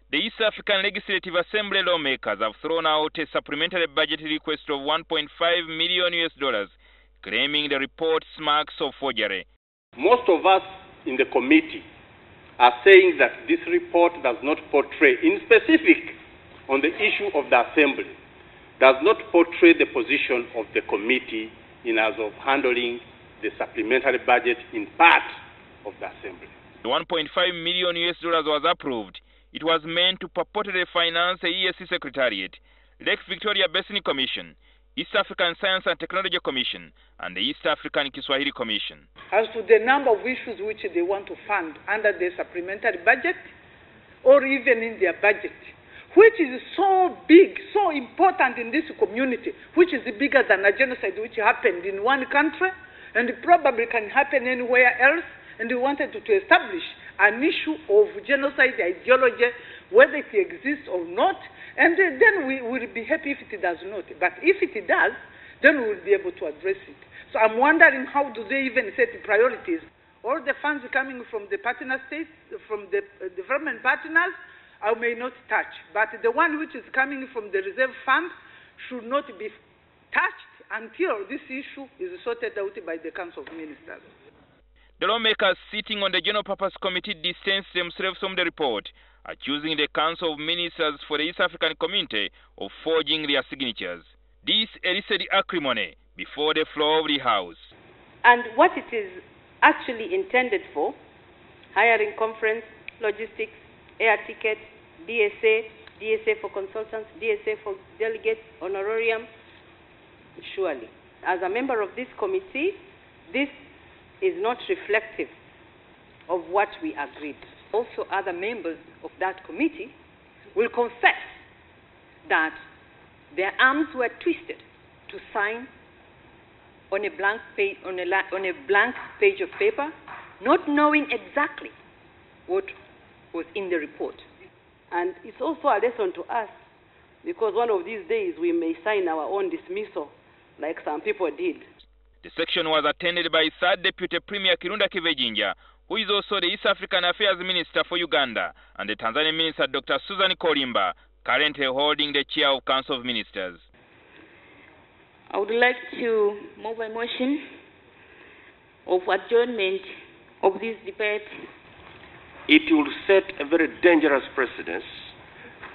The East African Legislative Assembly lawmakers have thrown out a supplementary budget request of $1.5 million, claiming the report smacks of forgery. Most of us in the committee are saying that this report does not portray, in specific on the issue of the Assembly, does not portray the position of the committee in as of handling the supplementary budget in part of the Assembly. The $1.5 million was approved. It was meant to purportedly finance the EAC Secretariat, Lake Victoria Basin Commission, East African Science and Technology Commission, and the East African Kiswahili Commission. As to the number of issues which they want to fund under the supplementary budget, or even in their budget, which is so big, so important in this community, which is bigger than a genocide which happened in one country, and probably can happen anywhere else, and we wanted to establish an issue of genocide ideology, whether it exists or not, and then we will be happy if it does not. But if it does, then we will be able to address it. So I'm wondering, how do they even set the priorities? All the funds coming from the partner states, from the development partners, I may not touch. But the one which is coming from the reserve fund should not be touched until this issue is sorted out by the Council of Ministers. The lawmakers sitting on the General Purpose Committee distanced themselves from the report, accusing the Council of Ministers for the East African Community of forging their signatures. This elicited acrimony before the floor of the House. And what it is actually intended for, hiring conference, logistics, air tickets, DSA for consultants, DSA for delegates, honorarium, surely. As a member of this committee, this is not reflective of what we agreed. Also, other members of that committee will confess that their arms were twisted to sign on a blank page, on a blank page of paper, not knowing exactly what was in the report. And it's also a lesson to us, because one of these days we may sign our own dismissal, like some people did. The section was attended by 3rd Deputy Premier Kirunda Kivejinja, who is also the East African Affairs Minister for Uganda, and the Tanzanian Minister Dr. Susan Kolimba, currently holding the chair of Council of Ministers. I would like to move a motion of adjournment of this debate. It will set a very dangerous precedent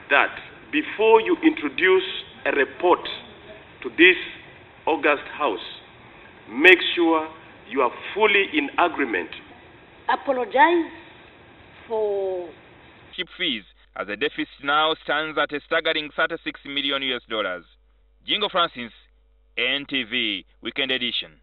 that before you introduce a report to this august House, make sure you are fully in agreement. Apologize for Chip fees, as the deficit now stands at a staggering $36 million. Jingo Francis, NTV Weekend Edition.